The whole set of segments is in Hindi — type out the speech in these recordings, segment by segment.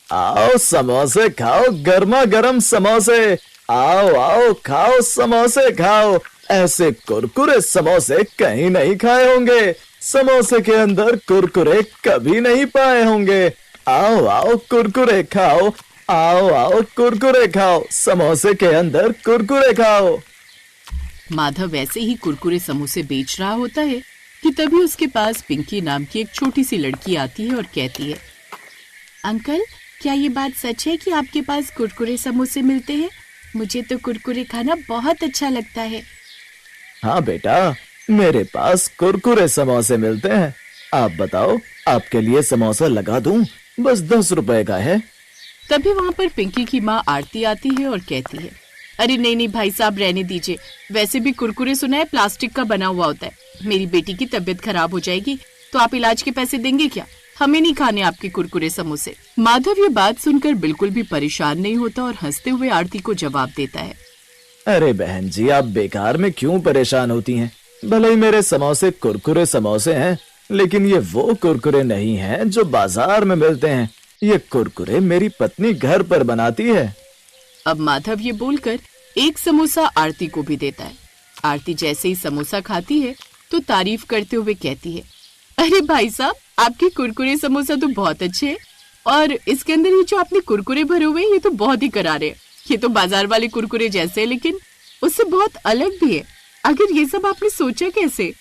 आओ समोसे खाओ, गर्मा गर्म समोसे। आओ आओ खाओ समोसे खाओ। ऐसे कुरकुरे समोसे कहीं नहीं खाए होंगे। समोसे के अंदर कुरकुरे कभी नहीं पाए होंगे। आओ आओ कुरकुरे खाओ। आओ आओ कुरकुरे खाओ, समोसे के अंदर कुरकुरे खाओ। माधव ऐसे ही कुरकुरे समोसे बेच रहा होता है कि तभी उसके पास पिंकी नाम की एक छोटी सी लड़की आती है और कहती है, अंकल, क्या ये बात सच है कि आपके पास कुरकुरे समोसे मिलते हैं? मुझे तो कुरकुरे खाना बहुत अच्छा लगता है। हाँ बेटा, मेरे पास कुरकुरे समोसे मिलते हैं। आप बताओ, आपके लिए समोसा लगा दूं? बस 10 रुपए का है। तभी वहाँ पर पिंकी की माँ आरती आती है और कहती है, अरे नहीं नहीं भाई साहब, रहने दीजिए। वैसे भी कुरकुरे सुना है प्लास्टिक का बना हुआ होता है। मेरी बेटी की तबीयत खराब हो जाएगी तो आप इलाज के पैसे देंगे क्या? हमें नहीं खाने आपके कुरकुरे समोसे। माधव ये बात सुनकर बिल्कुल भी परेशान नहीं होता और हंसते हुए आरती को जवाब देता है, अरे बहन जी, आप बेकार में क्यों परेशान होती हैं? भले ही मेरे समोसे कुरकुरे समोसे हैं, लेकिन ये वो कुरकुरे नहीं हैं जो बाजार में मिलते हैं। ये कुरकुरे मेरी पत्नी घर पर बनाती है। अब माधव ये बोलकर एक समोसा आरती को भी देता है। आरती जैसे ही समोसा खाती है तो तारीफ करते हुए कहती है, अरे भाई साहब, आपके कुरकुरे समोसा तो बहुत अच्छे हैं, और इसके अंदर ये जो आपने कुरकुरे भरे हुए हैं ये तो बहुत ही करारे हैं। ये तो बाजार वाले कुरकुरे जैसे हैं, लेकिन उससे बहुत अलग भी है। आखिर ये सब आपने सोचा कैसे?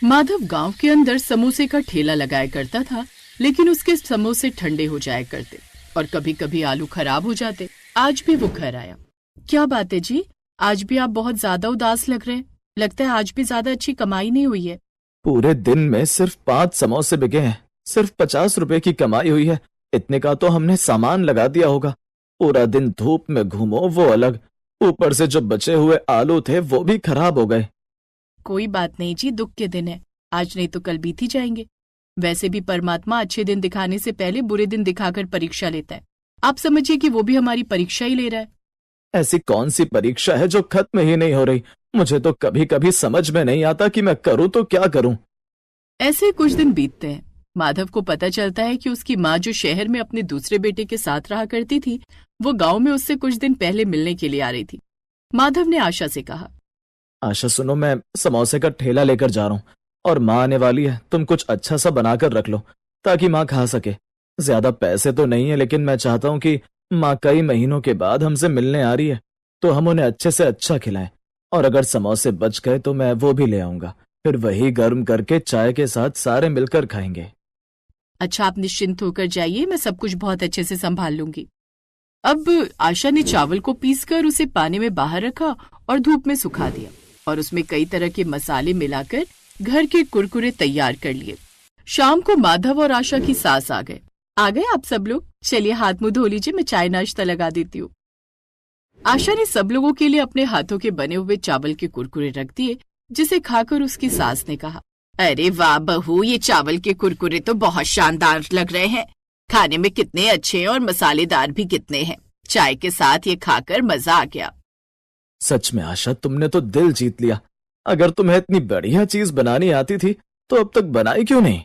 माधव गांव के अंदर समोसे का ठेला लगाया करता था, लेकिन उसके समोसे ठंडे हो जाया करते और कभी कभी आलू खराब हो जाते। आज भी वो घर आया। क्या बात है जी, आज भी आप बहुत ज्यादा उदास लग रहे हैं। लगता है आज भी ज्यादा अच्छी कमाई नहीं हुई है। पूरे दिन में सिर्फ 5 समोसे बिके हैं। सिर्फ 50 रुपए की कमाई हुई है। इतने का तो हमने सामान लगा दिया होगा। पूरा दिन धूप में घूमो वो अलग, ऊपर से जो बचे हुए आलू थे वो भी खराब हो गए। कोई बात नहीं जी, दुख के दिन है, आज नहीं तो कल बीत ही जाएंगे। वैसे भी परमात्मा अच्छे दिन दिखाने से पहले बुरे दिन दिखाकर परीक्षा लेता है। आप समझिए कि वो भी हमारी परीक्षा ही ले रहा है। ऐसी कौन सी परीक्षा है जो खत्म ही नहीं हो रही? मुझे तो कभी कभी समझ में नहीं आता कि मैं करूं तो क्या करूं। ऐसे कुछ दिन बीतते हैं। माधव को पता चलता है कि उसकी माँ जो शहर में अपने दूसरे बेटे के साथ रहा करती थी, वो गांव में उससे कुछ दिन पहले मिलने के लिए आ रही थी। माधव ने आशा से कहा, आशा सुनो, मैं समोसे का ठेला लेकर जा रहा हूँ और माँ आने वाली है। तुम कुछ अच्छा सा बनाकर रख लो ताकि माँ खा सके। ज्यादा पैसे तो नहीं है, लेकिन मैं चाहता हूँ कि माँ कई महीनों के बाद हमसे मिलने आ रही है तो हम उन्हें अच्छे से अच्छा खिलाएं। और अगर समोसे बच गए तो मैं वो भी ले आऊंगा, फिर वही गर्म करके चाय के साथ सारे मिलकर खाएंगे। अच्छा, आप निश्चिंत होकर जाइए, मैं सब कुछ बहुत अच्छे से संभाल लूंगी। अब आशा ने चावल को पीसकर उसे पानी में बाहर रखा और धूप में सुखा दिया और उसमें कई तरह के मसाले मिलाकर घर के कुरकुरे तैयार कर लिए। शाम को माधव और आशा की सास आ गए आप सब लोग, चलिए हाथ मुंह धो लीजिए, मैं चाय नाश्ता लगा देती हूँ। आशा ने सब लोगों के लिए अपने हाथों के बने हुए चावल के कुरकुरे रख दिए, जिसे खाकर उसकी सास ने कहा, अरे वाह बहू, ये चावल के कुरकुरे तो बहुत शानदार लग रहे हैं। खाने में कितने अच्छे हैं और मसालेदार भी कितने हैं। चाय के साथ ये खाकर मजा आ गया। सच में आशा, तुमने तो दिल जीत लिया। अगर तुम्हें इतनी बढ़िया चीज बनानी आती थी तो अब तक बनाई क्यों नहीं?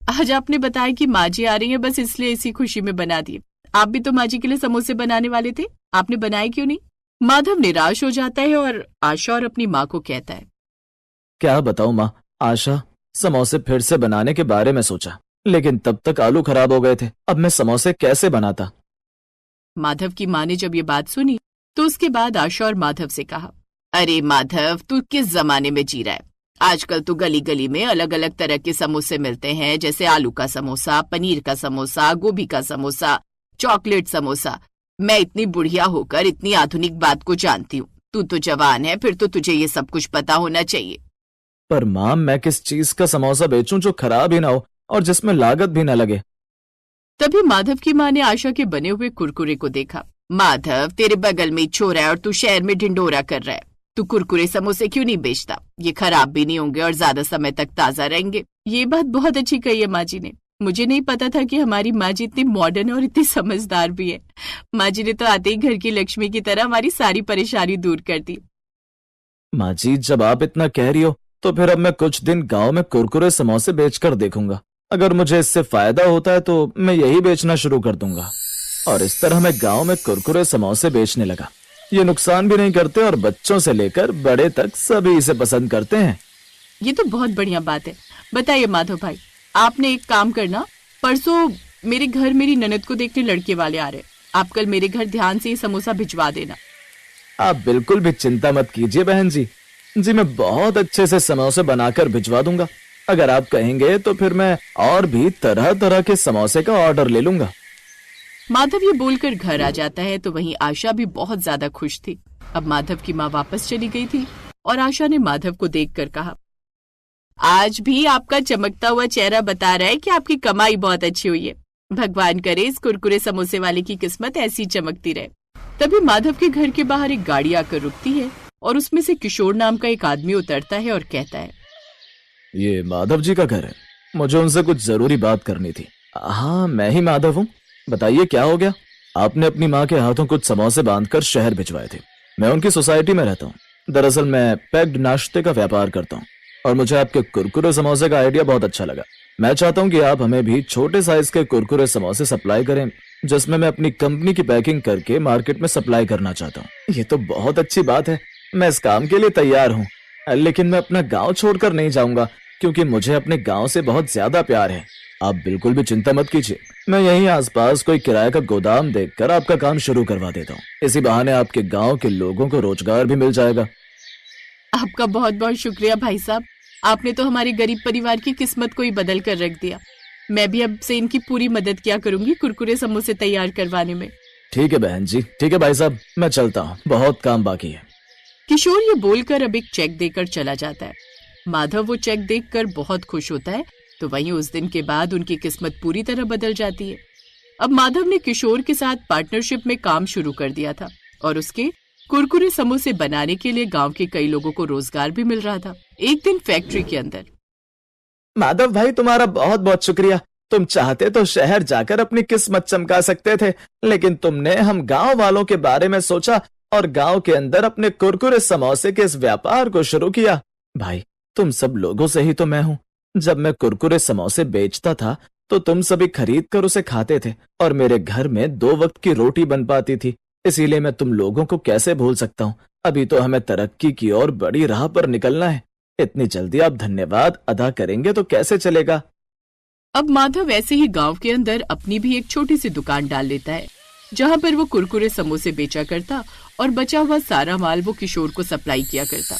आज आपने बताया कि माँ जी आ रही है, बस इसलिए इसी खुशी में बना दिए। आप भी तो माँ जी के लिए समोसे बनाने वाले थे, आपने बनाए क्यों नहीं? माधव निराश हो जाता है और आशा और अपनी माँ को कहता है, क्या बताऊं माँ, आशा, समोसे फिर से बनाने के बारे में सोचा, लेकिन तब तक आलू खराब हो गए थे। अब मैं समोसे कैसे बनाता? माधव की माँ ने जब ये बात सुनी तो उसके बाद आशा और माधव से कहा, अरे माधव, तू किस जमाने में जी रहा है? आजकल तो गली गली में अलग अलग तरह के समोसे मिलते हैं, जैसे आलू का समोसा, पनीर का समोसा, गोभी का समोसा, चॉकलेट समोसा। मैं इतनी बुढ़िया होकर इतनी आधुनिक बात को जानती हूँ। तू तो जवान है, फिर तो तुझे ये सब कुछ पता होना चाहिए। पर माँ, मैं किस चीज का समोसा बेचूं जो खराब ही ना हो और जिसमें लागत भी ना लगे? तभी माधव की माँ ने आशा के बने हुए कुरकुरे को देखा। माधव, तेरे बगल में छोरा है और तू शहर में ढिंडोरा कर रहा है। तू कुरकुरे समोसे क्यों नहीं बेचता? ये खराब भी नहीं होंगे और ज्यादा समय तक ताजा रहेंगे। ये बात बहुत अच्छी कही है माँ जी ने। मुझे नहीं पता था कि हमारी माँ जी इतनी मॉडर्न और इतनी समझदार भी है। माँ जी ने तो आते ही घर की लक्ष्मी की तरह हमारी सारी परेशानी दूर कर दी। माँ जी, जब आप इतना कह रही हो तो फिर अब मैं कुछ दिन गांव में कुरकुरे समोसे बेचकर देखूंगा। अगर मुझे इससे फायदा होता है तो मैं यही बेचना शुरू कर दूंगा। और इस तरह मैं गांव में कुरकुरे समोसे बेचने लगा। ये नुकसान भी नहीं करते और बच्चों से लेकर बड़े तक सभी इसे पसंद करते हैं। ये तो बहुत बढ़िया बात है। बताइए माधव भाई, आपने एक काम करना, परसों मेरे घर मेरी ननद को देखने लड़के वाले आ रहे हैं। आप कल मेरे घर ध्यान से ये समोसा भिजवा देना। आप बिल्कुल भी चिंता मत कीजिए बहन जी। जी मैं बहुत अच्छे से समोसे बनाकर भिजवा दूंगा। अगर आप कहेंगे तो फिर मैं और भी तरह तरह के समोसे का ऑर्डर ले लूंगा। माधव ये बोलकर घर आ जाता है तो वहीं आशा भी बहुत ज्यादा खुश थी। अब माधव की माँ वापस चली गई थी और आशा ने माधव को देखकर कहा, आज भी आपका चमकता हुआ चेहरा बता रहा है कि आपकी कमाई बहुत अच्छी हुई है। भगवान करे इस कुरकुरे समोसे वाले की किस्मत ऐसी चमकती रहे। तभी माधव के घर के बाहर एक गाड़ी आकर रुकती है और उसमें से किशोर नाम का एक आदमी उतरता है और कहता है, ये माधव जी का घर है। मुझे उनसे कुछ जरूरी बात करनी थी। हाँ मैं ही माधव हूँ। बताइए क्या हो गया? आपने अपनी माँ के हाथों कुछ समोसे बांधकर शहर भिजवाए थे। मैं उनकी सोसाइटी में रहता हूँ। दरअसल मैं पैक्ड नाश्ते का व्यापार करता हूँ और मुझे आपके कुरकुरे समोसे का आइडिया बहुत अच्छा लगा। मैं चाहता हूँ कि आप हमें भी छोटे साइज के कुरकुरे समोसे सप्लाई करें, जिसमें मैं अपनी कंपनी की पैकिंग करके मार्केट में सप्लाई करना चाहता हूँ। ये तो बहुत अच्छी बात है। मैं इस काम के लिए तैयार हूँ, लेकिन मैं अपना गाँव छोड़कर नहीं जाऊंगा क्योंकि मुझे अपने गाँव से बहुत ज्यादा प्यार है। आप बिल्कुल भी चिंता मत कीजिए। मैं यहीं आसपास कोई किराए का गोदाम देखकर आपका काम शुरू करवा देता हूँ। इसी बहाने आपके गांव के लोगों को रोजगार भी मिल जाएगा। आपका बहुत बहुत शुक्रिया भाई साहब। आपने तो हमारे गरीब परिवार की किस्मत को ही बदल कर रख दिया। मैं भी अब से इनकी पूरी मदद किया करूंगी कुरकुरे समोसे तैयार करवाने में। ठीक है बहन जी, ठीक है भाई साहब, मैं चलता हूँ, बहुत काम बाकी है। किशोर ये बोलकर अब एक चेक देकर चला जाता है। माधव वो चेक देखकर बहुत खुश होता है। तो वहीं उस दिन के बाद उनकी किस्मत पूरी तरह बदल जाती है। अब माधव ने किशोर के साथ पार्टनरशिप में काम शुरू कर दिया था और उसके कुरकुरे समोसे बनाने के लिए गांव के कई लोगों को रोजगार भी मिल रहा था। एक दिन फैक्ट्री के अंदर, माधव भाई तुम्हारा बहुत बहुत शुक्रिया। तुम चाहते तो शहर जाकर अपनी किस्मत चमका सकते थे, लेकिन तुमने हम गांव वालों के बारे में सोचा और गांव के अंदर अपने कुरकुरे समोसे के इस व्यापार को शुरू किया। भाई तुम सब लोगों से ही तो मैं हूँ। जब मैं कुरकुरे समोसे बेचता था तो तुम सभी खरीद कर उसे खाते थे और मेरे घर में 2 वक्त की रोटी बन पाती थी। इसीलिए मैं तुम लोगों को कैसे भूल सकता हूँ। अभी तो हमें तरक्की की और बड़ी राह पर निकलना है। इतनी जल्दी आप धन्यवाद अदा करेंगे तो कैसे चलेगा। अब माधव ऐसे ही गांव के अंदर अपनी भी एक छोटी सी दुकान डाल लेता है, जहां पर वो कुरकुरे समोसे बेचा करता और बचा हुआ सारा माल वो किशोर को सप्लाई किया करता।